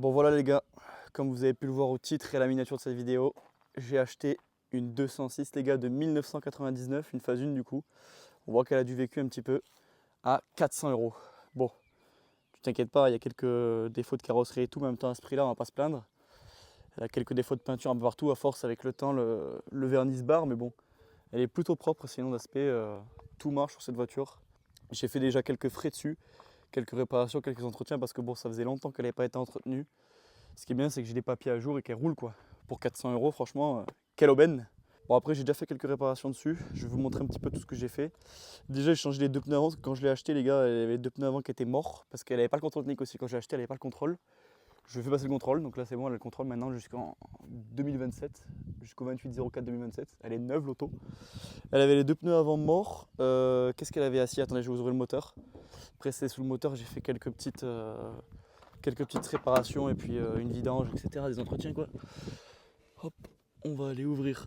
Bon voilà les gars, comme vous avez pu le voir au titre et à la miniature de cette vidéo, j'ai acheté une 206 les gars de 1999, une phase 1 du coup. On voit qu'elle a dû vécu un petit peu à 400 €. Bon, tu t'inquiètes pas, il y a quelques défauts de carrosserie et tout, mais en même temps à ce prix là on va pas se plaindre. Elle a quelques défauts de peinture un peu partout, à force avec le temps le vernis se barre, mais bon, elle est plutôt propre sinon d'aspect, tout marche sur cette voiture. J'ai fait déjà quelques frais dessus, quelques réparations, quelques entretiens parce que bon ça faisait longtemps qu'elle n'avait pas été entretenue. Ce qui est bien, c'est que j'ai des papiers à jour et qu'elle roule quoi. Pour 400 €, franchement, quelle aubaine. Bon après j'ai déjà fait quelques réparations dessus, je vais vous montrer un petit peu tout ce que j'ai fait. Déjà j'ai changé les deux pneus avant, parce que quand je l'ai acheté les gars, il y avait deux pneus avant qui étaient morts, parce qu'elle n'avait pas le contrôle technique aussi, quand je l'ai acheté elle n'avait pas le contrôle. Je fais passer le contrôle, donc là c'est bon, elle a le contrôle maintenant jusqu'en 2027, jusqu'au 28/04/2027, elle est neuve l'auto. Elle avait les deux pneus avant morts, qu'est-ce qu'elle avait assis? Attendez, je vais vous ouvrir le moteur. Après c'est sous le moteur, j'ai fait quelques petites réparations et puis une vidange, etc. Des entretiens quoi. Hop, on va aller ouvrir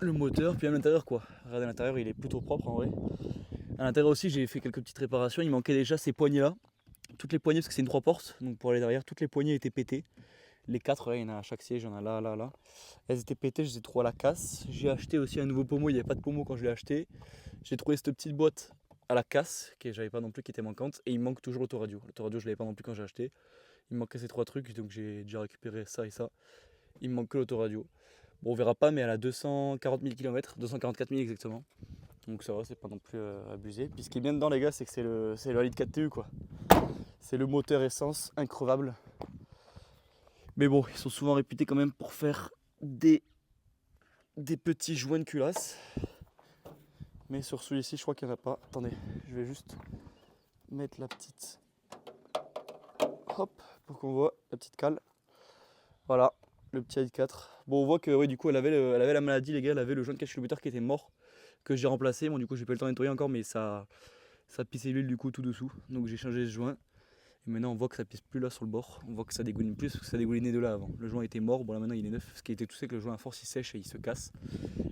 le moteur, puis à l'intérieur quoi. Regardez à l'intérieur, il est plutôt propre en vrai. À l'intérieur aussi, j'ai fait quelques petites réparations. Il manquait déjà ces poignées là. Toutes les poignées, parce que c'est une 3 portes, donc pour aller derrière, toutes les poignées étaient pétées. Les 4, là, il y en a à chaque siège, il y en a là, là, là. Elles étaient pétées, je les ai trouvées à la casse. J'ai acheté aussi un nouveau pommeau, il n'y avait pas de pommeau quand je l'ai acheté. J'ai trouvé cette petite boîte à la casse, que j'avais pas non plus, qui était manquante. Et il me manque toujours l'autoradio. L'autoradio, je l'avais pas non plus quand j'ai acheté. Il me manquait ces trois trucs, donc j'ai déjà récupéré ça et ça. Il me manque que l'autoradio. Bon, on verra pas, mais elle a 240 000 km, 244 000 exactement. Donc ça va, c'est pas non plus abusé. Puis ce qui est bien dedans, les gars, c'est que c'est le 1,4 TU quoi. C'est le moteur essence increvable. Mais bon, ils sont souvent réputés quand même pour faire des petits joints de culasse. Mais sur celui-ci, je crois qu'il n'y en a pas. Attendez, je vais juste mettre la petite. Hop, pour qu'on voit la petite cale. Voilà, le petit i4. Bon, on voit que oui, du coup, elle avait la maladie, les gars. Elle avait le joint de cache-culbuteur qui était mort, que j'ai remplacé. Bon, du coup, j'ai pas eu le temps de nettoyer encore, mais ça pissait l'huile du coup tout dessous. Donc j'ai changé ce joint. Et maintenant, on voit que ça pisse plus là sur le bord. On voit que ça dégouline plus parce que ça dégoulinait de là avant. Le joint était mort. Bon, là maintenant, il est neuf. Ce qui était tout, c'est que le joint à force il sèche et il se casse.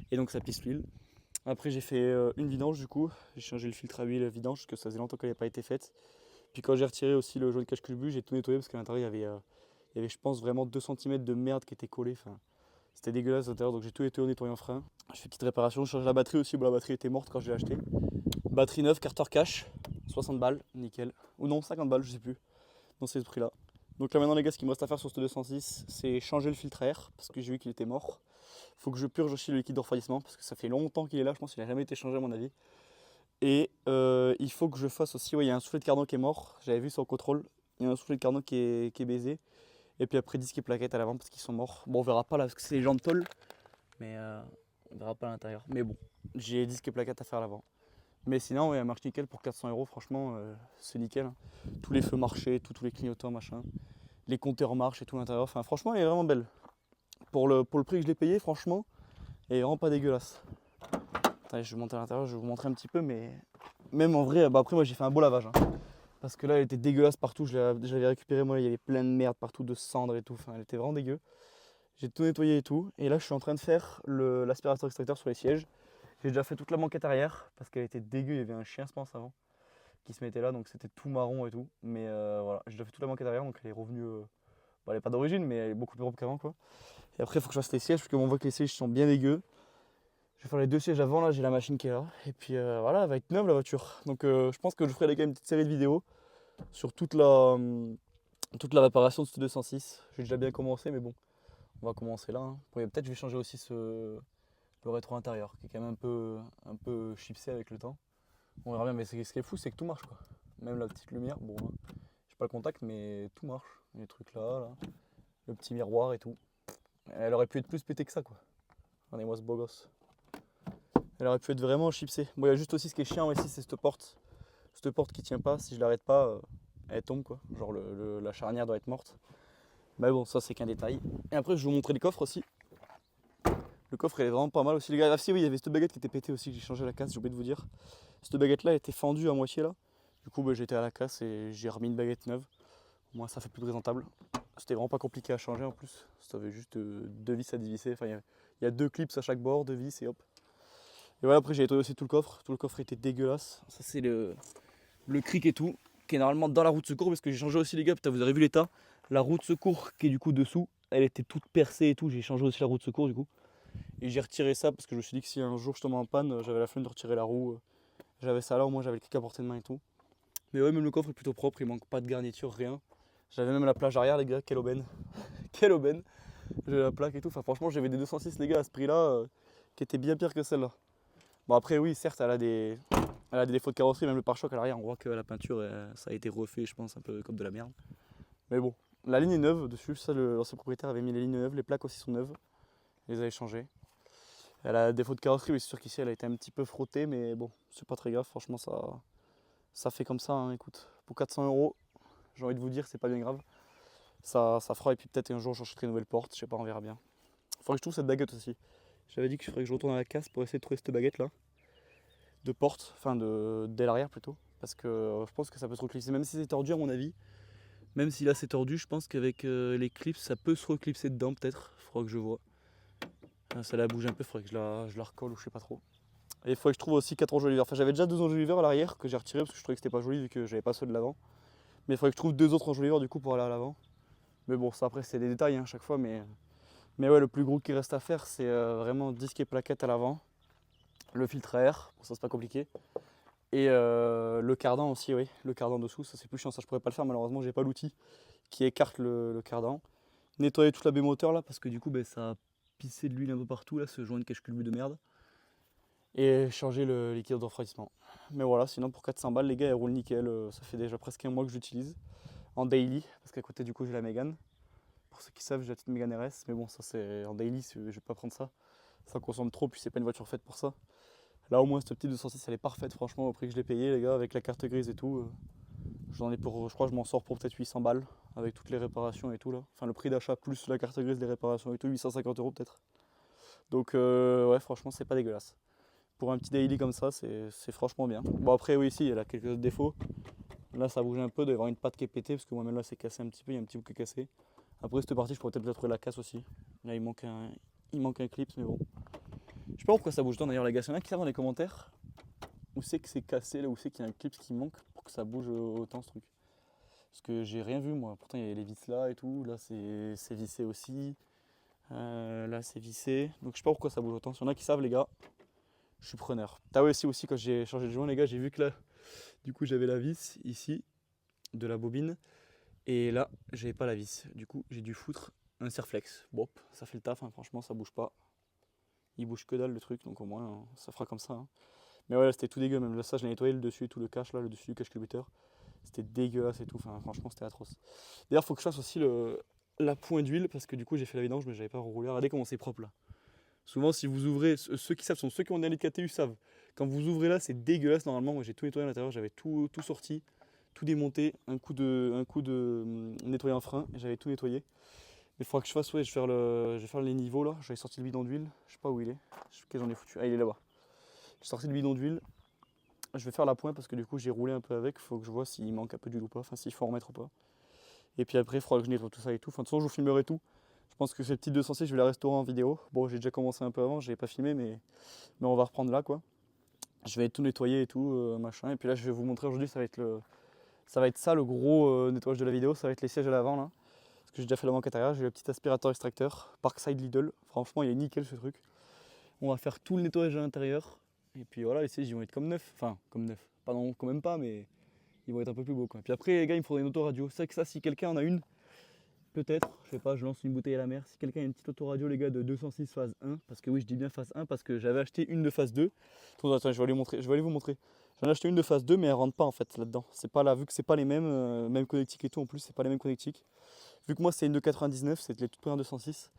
Et donc, ça pisse l'huile. Après, j'ai fait une vidange du coup. J'ai changé le filtre à huile vidange parce que ça faisait longtemps qu'elle n'avait pas été faite. Puis quand j'ai retiré aussi le joint de cache-culbut, j'ai tout nettoyé parce qu'à l'intérieur, il y avait, je pense, vraiment 2 cm de merde qui était collée. Enfin, c'était dégueulasse à l'intérieur. Donc, j'ai tout nettoyé en nettoyant frein. Je fais une petite réparation. Je change la batterie aussi. Bon, la batterie était morte quand je l'ai acheté. Batterie neuve, carter cash. 60 balles, nickel. Ou non, 50 balles, je sais plus. Dans ces prix là. Donc là maintenant les gars, ce qu'il me reste à faire sur ce 206, c'est changer le filtre à air parce que j'ai vu qu'il était mort. Faut que je purge aussi le liquide de refroidissement parce que ça fait longtemps qu'il est là, je pense qu'il n'a jamais été changé à mon avis. Et il faut que je fasse aussi, ouais, il y a un soufflet de cardan qui est mort, j'avais vu sur le contrôle, il y a un soufflet de cardan qui est baisé. Et puis après disque et plaquettes à l'avant parce qu'ils sont morts. Bon on verra pas là parce que c'est les jantes tôle, mais on verra pas à l'intérieur. Mais bon, j'ai disque et plaquettes à faire à l'avant. Mais sinon, ouais, elle marche nickel pour 400 €, franchement, c'est nickel. Hein. Tous les feux marchaient, tous les clignotants, machin. Les compteurs marchent et tout l'intérieur. Enfin, franchement, elle est vraiment belle. Pour le prix que je l'ai payé, franchement, elle est vraiment pas dégueulasse. Attendez, je vais monter à l'intérieur, je vais vous montrer un petit peu, mais même en vrai, bah après, moi j'ai fait un beau lavage. Hein. Parce que là, elle était dégueulasse partout. Je l'avais récupérée, moi, il y avait plein de merde partout, de cendres et tout. Enfin, elle était vraiment dégueu. J'ai tout nettoyé et tout. Et là, je suis en train de faire l'aspirateur extracteur sur les sièges. J'ai déjà fait toute la banquette arrière parce qu'elle était dégueu. Il y avait un chien, je pense, avant qui se mettait là, donc c'était tout marron et tout. Mais voilà, j'ai déjà fait toute la banquette arrière, donc elle est revenue. Bon, elle est pas d'origine, mais elle est beaucoup plus propre qu'avant quoi. Et après, il faut que je fasse les sièges parce qu'on voit que les sièges sont bien dégueux. Je vais faire les deux sièges avant, là, j'ai la machine qui est là. Et puis voilà, elle va être neuve la voiture. Donc je pense que je ferai les gars une petite série de vidéos sur toute la réparation de ce 206. J'ai déjà bien commencé, mais bon, on va commencer là. Hein. Peut-être je vais changer aussi le rétro intérieur, qui est quand même un peu chipsé avec le temps. On verra bien, mais ce qui est fou, c'est que tout marche quoi. Même la petite lumière, bon, hein, j'ai pas le contact, mais tout marche. Les trucs là, le petit miroir et tout. Elle aurait pu être plus pétée que ça quoi. Regardez-moi ce beau gosse. Elle aurait pu être vraiment chipsée. Bon, il y a juste aussi ce qui est chiant ici, c'est cette porte. Cette porte qui tient pas, si je l'arrête pas, elle tombe quoi. Genre la charnière doit être morte. Mais bon, ça c'est qu'un détail. Et après, je vais vous montrer les coffres aussi. Le coffre il est vraiment pas mal aussi les gars. Ah si oui, il y avait cette baguette qui était pétée aussi, j'ai changé la casse, j'ai oublié de vous dire. Cette baguette là était fendue à moitié là. Du coup bah, j'étais à la casse et j'ai remis une baguette neuve. Moi ça fait plus présentable. C'était vraiment pas compliqué à changer en plus. Ça avait juste deux vis à dévisser. Enfin il y a deux clips à chaque bord, deux vis et hop. Et voilà après j'ai nettoyé aussi tout le coffre. Tout le coffre était dégueulasse. Ça c'est le cric et tout, qui est normalement dans la roue de secours parce que j'ai changé aussi les gars, putain, vous avez vu l'état. La roue de secours qui est du coup dessous, elle était toute percée et tout. J'ai changé aussi la roue de secours du coup. Et j'ai retiré ça parce que je me suis dit que si un jour je tombais en panne, j'avais la flemme de retirer la roue. J'avais ça là, au moins j'avais le kick à portée de main et tout. Mais ouais, même le coffre est plutôt propre, il manque pas de garniture, rien. J'avais même la plage arrière, les gars, quelle aubaine. Quelle aubaine. J'ai la plaque et tout. Enfin, franchement, j'avais des 206, les gars, à ce prix-là, qui étaient bien pires que celle-là. Bon, après, oui, certes, elle a des défauts de carrosserie, même le pare-choc à l'arrière, on voit que la peinture, ça a été refait, je pense, un peu comme de la merde. Mais bon, la ligne est neuve dessus, ça, l'ancien propriétaire avait mis les lignes neuves, les plaques aussi sont neuves, il les avait changées. Elle a des défauts de carrosserie, oui, c'est sûr qu'ici, elle a été un petit peu frottée, mais bon, c'est pas très grave, franchement, ça fait comme ça, hein, écoute. Pour 400 euros, j'ai envie de vous dire, c'est pas bien grave. Ça fera, et puis peut-être un jour, j'achèterai une nouvelle porte, je sais pas, on verra bien. Faudrait que je trouve cette baguette aussi. J'avais dit qu'il faudrait que je retourne à la casse pour essayer de trouver cette baguette là. De porte, enfin d'aile arrière plutôt. Parce que je pense que ça peut se reclipser, même si c'est tordu à mon avis. Même si là c'est tordu, je pense qu'avec les clips, ça peut se reclipser dedans peut-être. Faudra que je vois. Ça la bouge un peu, faudrait que je la recolle ou je sais pas trop. Et il faudrait que je trouve aussi 4 enjoliveurs. Enfin j'avais déjà 2 enjoliveurs à l'arrière que j'ai retiré parce que je trouvais que c'était pas joli vu que j'avais pas ceux de l'avant. Mais il faudrait que je trouve 2 autres enjoliveurs du coup pour aller à l'avant. Mais bon, ça après c'est des détails hein, chaque fois. Mais ouais, le plus gros qui reste à faire, c'est vraiment disque et plaquette à l'avant. Le filtre à air, bon, ça c'est pas compliqué. Et le cardan aussi, oui, le cardan dessous, ça c'est plus chiant, ça je pourrais pas le faire malheureusement, j'ai pas l'outil qui écarte le cardan. Nettoyer toute la baie moteur là, parce que du coup ben, ça a pissé de l'huile un peu partout là, ce joint de cache-culbut de merde. Et changer le liquide de refroidissement. Mais voilà, sinon pour 400 balles, les gars, elle roule nickel, ça fait déjà presque un mois que j'utilise en daily, parce qu'à côté du coup j'ai la Mégane. Pour ceux qui savent, j'ai la petite Mégane RS, mais bon, ça c'est en daily, je vais pas prendre ça. Ça consomme trop, puis c'est pas une voiture faite pour ça. Là au moins cette petite 206 elle est parfaite franchement au prix que je l'ai payé les gars avec la carte grise et tout. J'en ai pour, je crois que je m'en sors pour peut-être 800 balles avec toutes les réparations et tout là. Enfin le prix d'achat plus la carte grise, les réparations et tout, 850 euros peut-être. Donc ouais franchement c'est pas dégueulasse. Pour un petit daily comme ça c'est franchement bien. Bon après oui ici elle a quelques défauts. Là ça bouge un peu, il doit y avoir une patte qui est pétée parce que moi-même là c'est cassé un petit peu, il y a un petit bout qui est cassé. Après cette partie je pourrais peut-être trouver la casse aussi. Là il manque un clip mais bon. Je sais pas pourquoi ça bouge tant d'ailleurs les gars, il y en a qui savent dans les commentaires où c'est que c'est cassé, là où c'est qu'il y a un clip qui manque pour que ça bouge autant ce truc. Parce que j'ai rien vu moi, pourtant il y a les vis là et tout, là c'est vissé aussi, là c'est vissé, donc je sais pas pourquoi ça bouge autant. S'il y en a qui savent les gars, je suis preneur. T'as aussi quand j'ai changé de joint les gars, j'ai vu que là, du coup j'avais la vis ici, de la bobine, et là j'avais pas la vis. Du coup j'ai dû foutre un serflex. Bon, ça fait le taf, hein, franchement ça bouge pas. Il bouge que dalle le truc, donc au moins ça fera comme ça. Hein. Mais ouais, c'était tout dégueu, même là, ça je l'ai nettoyé le dessus et tout le cache là, le dessus du cache culbuteur. C'était dégueulasse et tout, enfin franchement c'était atroce. D'ailleurs faut que je fasse aussi la pointe d'huile parce que du coup j'ai fait la vidange mais j'avais pas roulé. Regardez comment c'est propre là. Souvent si vous ouvrez, ceux qui savent sont ceux qui ont des litres KTU savent. Quand vous ouvrez là c'est dégueulasse normalement, moi j'ai tout nettoyé à l'intérieur, j'avais tout sorti, tout démonté, un coup de nettoyer un frein et j'avais tout nettoyé. Mais il faudra que je fasse, ouais, je vais faire les niveaux là, j'avais sorti le bidon d'huile, je sais pas où il est, je sais que j'en ai foutu, ah il est là-bas. J'ai sorti le bidon d'huile, je vais faire la pointe parce que du coup j'ai roulé un peu avec, il faut que je vois s'il manque un peu d'huile ou pas, enfin s'il faut en remettre ou pas. Et puis après il faudra que je nettoie tout ça et tout, enfin de toute façon je vous filmerai tout. Je pense que cette petite 206 je vais la restaurer en vidéo. Bon j'ai déjà commencé un peu avant, j'ai pas filmé mais on va reprendre là quoi. Je vais tout nettoyer et tout, machin. Et puis là je vais vous montrer aujourd'hui ça va être ça le gros nettoyage de la vidéo, ça va être les sièges à l'avant là. Parce que j'ai déjà fait la banque intérieure, j'ai le petit aspirateur extracteur, Parkside Lidl. Franchement il est nickel ce truc. On va faire tout le nettoyage à l'intérieur. Et puis voilà, les sièges ils vont être comme neufs. Enfin, comme neufs. Pas non, quand même pas, mais ils vont être un peu plus beaux quoi. Puis après, les gars, il me faudrait une autoradio. C'est vrai que ça, si quelqu'un en a une, peut-être, je sais pas, je lance une bouteille à la mer. Si quelqu'un a une petite autoradio, les gars, de 206 phase 1, parce que oui, je dis bien phase 1, parce que j'avais acheté une de phase 2. Attends, je vais aller vous montrer. J'en ai acheté une de phase 2, mais elle rentre pas en fait là-dedans. C'est pas là, vu que c'est pas les mêmes connectiques et tout, en plus, c'est pas les mêmes connectiques. Vu que moi, c'est une de 99, c'est les toutes premières 206.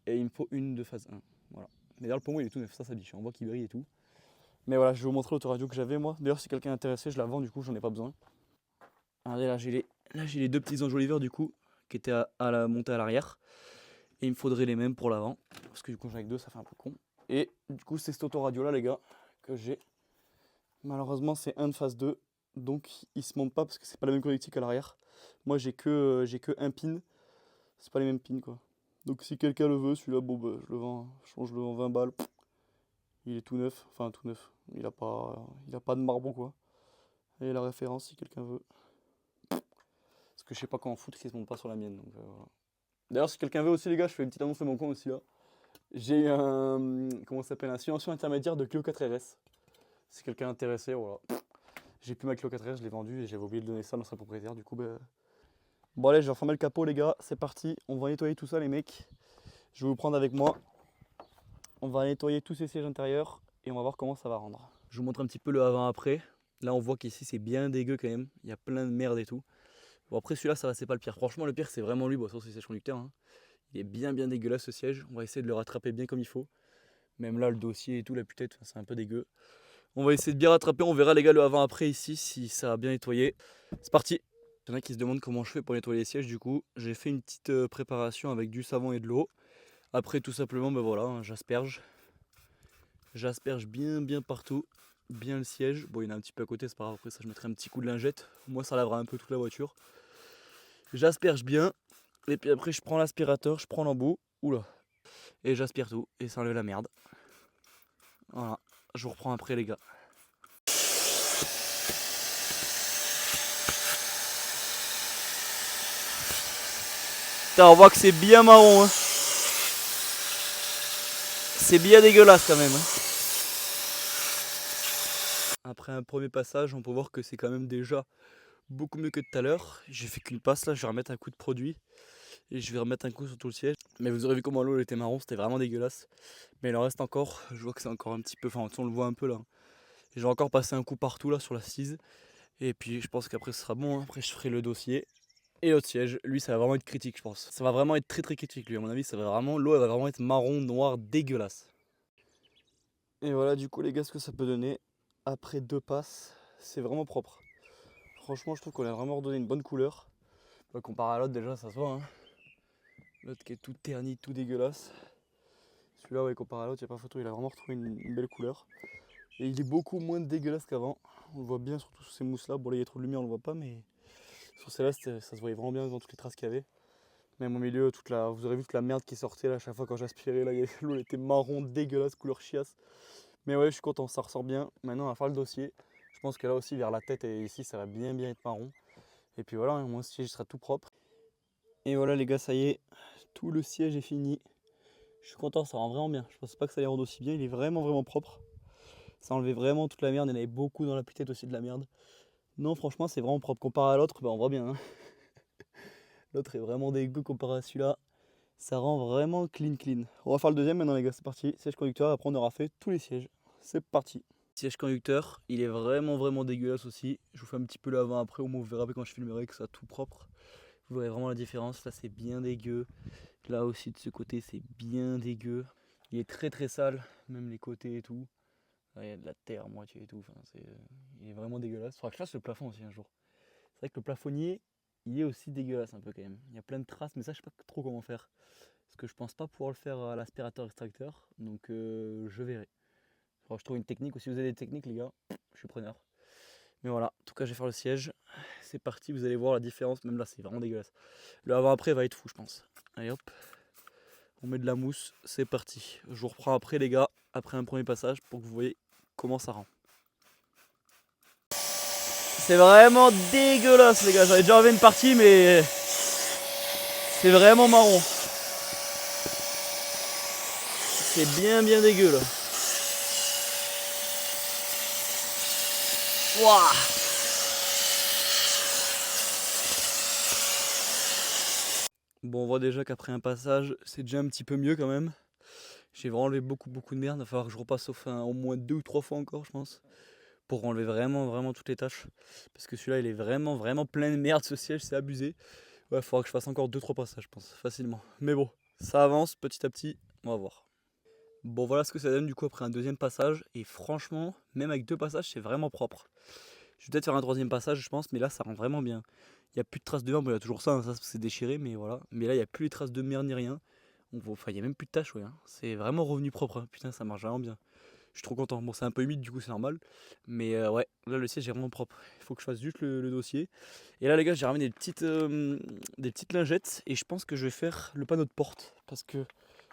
Et il me faut une de phase 1. Voilà. Mais d'ailleurs, pour moi, il est tout neuf, ça biche. On voit qu'il brille et tout. Mais voilà, je vais vous montrer l'autoradio que j'avais moi. D'ailleurs, si quelqu'un est intéressé, je la vends, du coup, j'en ai pas besoin. Regardez, là, j'ai les deux petits enjoliveurs, du coup, qui étaient à la montée à l'arrière. Et il me faudrait les mêmes pour l'avant. Parce que du coup, j'en ai que deux, ça fait un peu con. Et du coup, c'est cet autoradio là, les gars, que j'ai. Malheureusement, c'est un de phase 2. Donc, il se monte pas parce que c'est pas la même connectique à l'arrière. Moi, j'ai que un pin. C'est pas les mêmes pins, quoi. Donc, si quelqu'un le veut, celui-là, bon, bah, je le vends. Je le vends 20 balles. Il est tout neuf, enfin tout neuf. Il a pas de marbre quoi. Et la référence si quelqu'un veut. Parce que je sais pas comment foutre qu'ils se montent pas sur la mienne. Donc, voilà. D'ailleurs, si quelqu'un veut aussi, les gars, je fais une petite annonce de mon coin aussi là. J'ai eu un, comment ça s'appelle, un silencieux intermédiaire de Clio 4RS. Si quelqu'un est intéressé, voilà. J'ai plus ma Clio 4RS, je l'ai vendue et j'avais oublié de donner ça à notre propriétaire. Du coup, bah... Bon, allez, je vais refermer le capot, les gars. C'est parti. On va nettoyer tout ça, les mecs. Je vais vous prendre avec moi. On va nettoyer tous ces sièges intérieurs et on va voir comment ça va rendre. Je vous montre un petit peu le avant-après. Là, on voit qu'ici, c'est bien dégueu quand même. Il y a plein de merde et tout. Bon, après, celui-là, ça va, c'est pas le pire. Franchement, le pire, c'est vraiment lui, bon, sur ce siège conducteur. Hein. Il est bien dégueulasse ce siège. On va essayer de le rattraper bien comme il faut. Même là, le dossier et tout, la putette, c'est un peu dégueu. On va essayer de bien rattraper. On verra les gars le avant-après ici si ça a bien nettoyé. C'est parti. Il y en a qui se demandent comment je fais pour nettoyer les sièges. Du coup, j'ai fait une petite préparation avec du savon et de l'eau. Après, tout simplement, ben voilà, hein, j'asperge. J'asperge bien partout. Bien le siège. Bon, il y en a un petit peu à côté, c'est pas grave. Après, ça, je mettrai un petit coup de lingette. Moi, ça lavera un peu toute la voiture. J'asperge bien. Et puis après, je prends l'aspirateur, je prends l'embout. Oula. Et j'aspire tout. Et ça enlève la merde. Voilà. Je vous reprends après, les gars. Putain, on voit que c'est bien marron. Hein. C'est bien dégueulasse quand même. Hein. Après un premier passage, on peut voir que c'est quand même déjà beaucoup mieux que tout à l'heure. J'ai fait qu'une passe là, je vais remettre un coup de produit. Et je vais remettre un coup sur tout le siège. Mais vous aurez vu comment l'eau était marron, c'était vraiment dégueulasse. Mais il en reste encore, je vois que c'est encore un petit peu, enfin on le voit un peu là. Je vais encore passer un coup partout là sur l'assise. Et puis je pense qu'après ce sera bon, hein. Après je ferai le dossier. Et l'autre siège, lui ça va vraiment être critique je pense. Ça va vraiment être très critique lui à mon avis, ça va vraiment, l'eau elle va vraiment être marron, noir, dégueulasse. Et voilà du coup les gars ce que ça peut donner. Après 2 passes, c'est vraiment propre. Franchement je trouve qu'on a vraiment redonné une bonne couleur. Comparé à l'autre déjà ça se voit. Hein. L'autre qui est tout terni, tout dégueulasse. Celui-là ouais, comparé à l'autre, il n'y a pas photo, il a vraiment retrouvé une belle couleur. Et il est beaucoup moins dégueulasse qu'avant. On le voit bien surtout sur ces mousses là. Bon là il y a trop de lumière, on le voit pas, mais sur celle-là ça se voyait vraiment bien dans toutes les traces qu'il y avait. Même au milieu, vous aurez vu toute la merde qui sortait là à chaque fois quand j'aspirais. Là l'eau était marron, dégueulasse, couleur chiasse. Mais ouais je suis content, ça ressort bien. Maintenant on va faire le dossier. Je pense que là aussi vers la tête et ici ça va bien être marron. Et puis voilà, mon siège sera tout propre. Et voilà les gars, ça y est, tout le siège est fini. Je suis content, ça rend vraiment bien. Je pensais pas que ça allait rendre aussi bien, il est vraiment propre. Ça enlevait vraiment toute la merde, il y en avait beaucoup dans la tête aussi de la merde. Non franchement c'est vraiment propre. Comparé à l'autre, on voit bien. Hein. L'autre est vraiment dégueu comparé à celui-là. Ça rend vraiment clean. On va faire le deuxième maintenant les gars, c'est parti. Siège conducteur, après on aura fait tous les sièges. C'est parti. Siège conducteur, il est vraiment dégueulasse aussi. Je vous fais un petit peu l'avant après, au moins vous verrez quand je filmerai que ça tout propre. Vous verrez vraiment la différence, là c'est bien dégueu. Là aussi de ce côté c'est bien dégueu. Il est très sale, même les côtés et tout. Là, il y a de la terre à moitié et tout, enfin, il est vraiment dégueulasse. Il faudra que je fasse le plafond aussi un jour. C'est vrai que le plafonnier, il est aussi dégueulasse un peu quand même. Il y a plein de traces, mais ça je sais pas trop comment faire. Parce que je pense pas pouvoir le faire à l'aspirateur extracteur, donc je verrai. Il faudra que je trouve une technique, ou si vous avez des techniques les gars, je suis preneur. Mais voilà, en tout cas je vais faire le siège. C'est parti, vous allez voir la différence, même là c'est vraiment dégueulasse. Le avant-après va être fou je pense. Allez hop, on met de la mousse, c'est parti. Je vous reprends après les gars, après un premier passage pour que vous voyez comment ça rend. C'est vraiment dégueulasse les gars, j'avais déjà enlevé une partie mais c'est vraiment marron. C'est bien dégueu là. Wouah. Bon on voit déjà qu'après un passage c'est déjà un petit peu mieux quand même. J'ai vraiment enlevé beaucoup de merde, il va falloir que je repasse au moins 2 ou 3 fois encore je pense. Pour enlever vraiment toutes les tâches. Parce que celui-là il est vraiment plein de merde ce siège, c'est abusé. Ouais, il faudra que je fasse encore 2-3 passages je pense, facilement. Mais bon, ça avance petit à petit, on va voir. Bon voilà ce que ça donne du coup après un deuxième passage. Et franchement, même avec 2 passages c'est vraiment propre. Je vais peut-être faire un troisième passage je pense, mais là ça rend vraiment bien. Il n'y a plus de traces de merde, bon, il y a toujours ça, hein, ça c'est déchiré, mais voilà. Mais là il n'y a plus les traces de merde ni rien. Enfin il n'y a même plus de tâches, ouais. Hein. C'est vraiment revenu propre, hein. Putain ça marche vraiment bien. Je suis trop content. Bon c'est un peu humide du coup c'est normal. Mais ouais, là le siège est vraiment propre. Il faut que je fasse juste le dossier. Et là les gars j'ai ramené des petites lingettes. Et je pense que je vais faire le panneau de porte. Parce que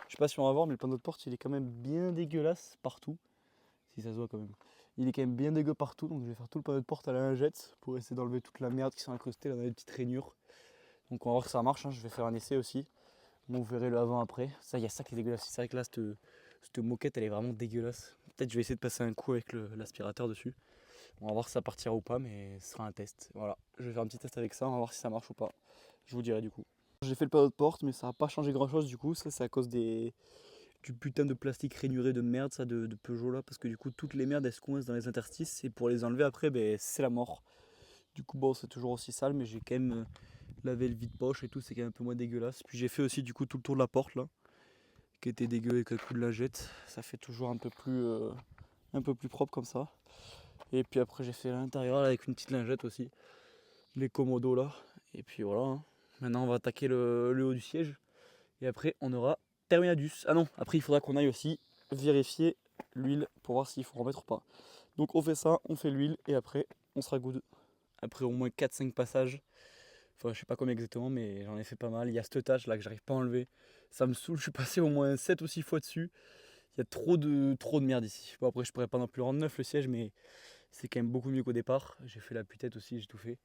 je sais pas si on va voir mais le panneau de porte il est quand même bien dégueulasse partout. Si ça se voit quand même. Il est quand même bien dégueu partout, donc je vais faire tout le panneau de porte à la lingette pour essayer d'enlever toute la merde qui sont incrustées là dans les petites rainures. Donc on va voir que ça marche, hein. Je vais faire un essai aussi. Bon, vous verrez le avant après. Ça, il y a ça qui est dégueulasse. C'est vrai que là, cette moquette, elle est vraiment dégueulasse. Peut-être je vais essayer de passer un coup avec l'aspirateur dessus. On va voir si ça partira ou pas, mais ce sera un test. Voilà, je vais faire un petit test avec ça, on va voir si ça marche ou pas. Je vous dirai du coup. J'ai fait le panneau de porte, mais ça n'a pas changé grand chose du coup. Ça, c'est à cause du putain de plastique rainuré de merde, ça, de Peugeot là. Parce que du coup, toutes les merdes elles se coincent dans les interstices. Et pour les enlever après, ben, c'est la mort. Du coup, bon, c'est toujours aussi sale, mais j'ai quand même lavé le vide-poche et tout, c'est quand même un peu moins dégueulasse. Puis j'ai fait aussi du coup tout le tour de la porte là, qui était dégueu avec un coup de lingette. Ça fait toujours un peu plus propre comme ça. Et puis après, j'ai fait l'intérieur avec une petite lingette aussi, les commodos là. Et puis voilà, hein. Maintenant on va attaquer le haut du siège. Et après, on aura Terminadus. Ah non, après il faudra qu'on aille aussi vérifier l'huile pour voir s'il faut remettre ou pas. Donc on fait ça, on fait l'huile et après on sera good. Après au moins 4-5 passages, enfin je sais pas combien exactement mais j'en ai fait pas mal. Il y a cette tâche là que j'arrive pas à enlever. Ça me saoule, je suis passé au moins 7 ou 6 fois dessus. Il y a trop de merde ici. Bon après je pourrais pas non plus rendre neuf le siège mais c'est quand même beaucoup mieux qu'au départ. J'ai fait la tête aussi, j'ai tout fait.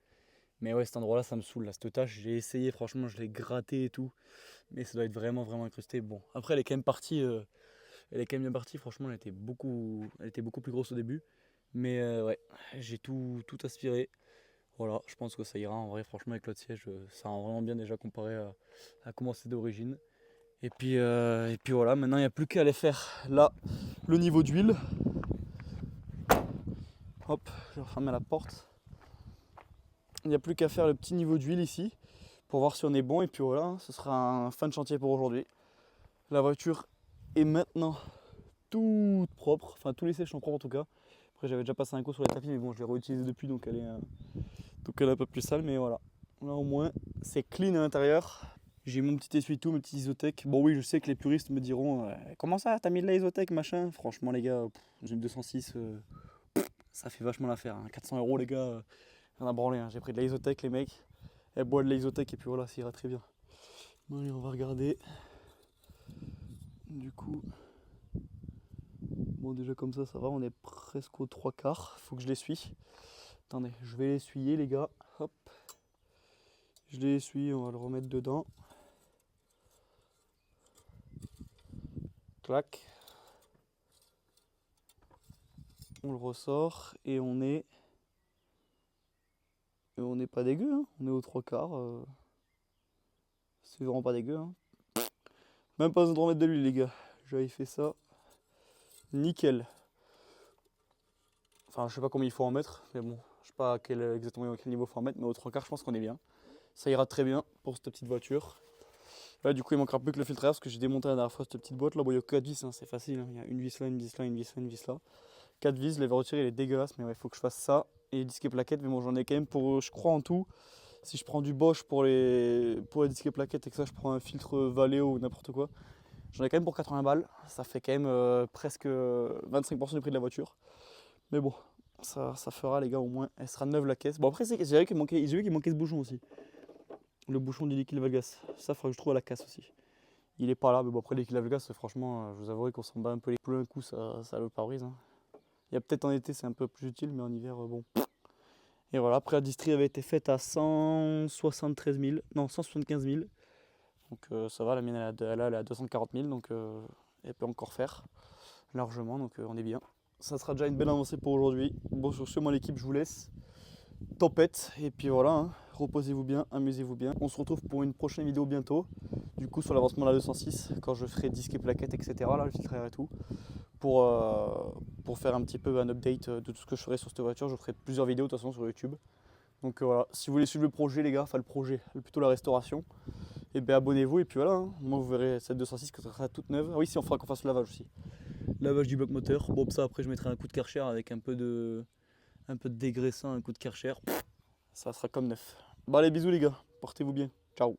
Mais ouais cet endroit là ça me saoule, là, cette tâche j'ai essayé franchement, je l'ai gratté et tout. Mais ça doit être vraiment incrusté. Bon après elle est quand même partie, elle est quand même bien partie, franchement elle était beaucoup plus grosse au début. Mais ouais, j'ai tout aspiré. Voilà, je pense que ça ira en vrai, franchement avec l'autre siège, ça rend vraiment bien déjà comparé à comment c'était d'origine. Et puis voilà, maintenant il n'y a plus qu'à aller faire là le niveau d'huile. Hop, je vais refermer la porte. Il n'y a plus qu'à faire le petit niveau d'huile ici pour voir si on est bon. Et puis voilà, ce sera un fin de chantier pour aujourd'hui. La voiture est maintenant toute propre, enfin tous les sièges sont propres en tout cas. Après j'avais déjà passé un coup sur les tapis mais bon je l'ai réutilisé depuis donc elle est un peu plus sale mais voilà. Là au moins c'est clean à l'intérieur. J'ai mon petit essuie-tout, mes petits Isotech. Bon oui je sais que les puristes me diront comment ça t'as mis de la Isotech machin. Franchement les gars, j'ai une 206, ça fait vachement l'affaire. Hein. 400 € les gars, rien à branler. Hein. J'ai pris de la Isotech les mecs. Elle boit de la Isotech et puis voilà ça ira très bien. Bon allez on va regarder. Du coup... Bon déjà comme ça va, on est presque aux 3/4, faut que je l'essuie. Attendez, je vais l'essuyer les gars, hop. Je l'ai essuyé, on va le remettre dedans. Clac. On le ressort et on n'est pas dégueu, hein. On est aux 3/4. C'est vraiment pas dégueu. Hein. Même pas besoin de remettre de l'huile les gars, j'avais fait ça. Nickel. Enfin je sais pas combien il faut en mettre, mais bon, je sais pas exactement quel niveau il faut en mettre, mais aux 3/4 je pense qu'on est bien. Ça ira très bien pour cette petite voiture. Là du coup il manquera plus que le filtre à air parce que j'ai démonté la dernière fois cette petite boîte là. Bon il y a que 4 vis, hein, c'est facile, hein. Il y a une vis là, une vis là, une vis là, une vis là. 4 vis, je l'avais retiré, il est dégueulasse, mais ouais, il faut que je fasse ça. Et les disques et plaquettes, mais bon j'en ai quand même pour, je crois en tout, si je prends du Bosch pour les disques et plaquettes et que ça je prends un filtre Valeo ou n'importe quoi, j'en ai quand même pour 80 balles. Ça fait quand même presque 25% du prix de la voiture. Mais bon, ça fera les gars au moins, elle sera neuve la caisse. Bon après j'ai vu qu'il manquait ce bouchon aussi. Le bouchon du liquide Valgas, ça faudrait que je trouve à la casse aussi. Il est pas là, mais bon après le liquide Valgas, franchement, je vous avouerai qu'on s'en bat un peu les poules un coup, ça le pare-brise. Hein. Il y a peut-être en été c'est un peu plus utile, mais en hiver, bon. Et voilà, après la distrie avait été faite à 175 000. Donc ça va, la mienne elle est à 240 000, donc elle peut encore faire largement, donc on est bien. Ça sera déjà une belle avancée pour aujourd'hui. Bon sur ce, moi l'équipe je vous laisse. Tempête, et puis voilà, hein. Reposez-vous bien, amusez-vous bien. On se retrouve pour une prochaine vidéo bientôt. Du coup sur l'avancement de la 206, quand je ferai disque et plaquettes, etc. Là, le filtre et tout. Pour faire un petit peu un update de tout ce que je ferai sur cette voiture. Je ferai plusieurs vidéos de toute façon sur YouTube. Donc voilà, si vous voulez suivre le projet les gars, enfin le projet, plutôt la restauration, et bien abonnez-vous et puis voilà, hein. Moi vous verrez cette 206 que ça sera toute neuve. Ah oui si on fera qu'on fasse le lavage aussi. Lavage du bloc moteur. Bon ça après je mettrai un coup de Karcher avec un peu de dégraissant, un coup de Karcher. Ça sera comme neuf. Bon allez bisous les gars, portez-vous bien, ciao.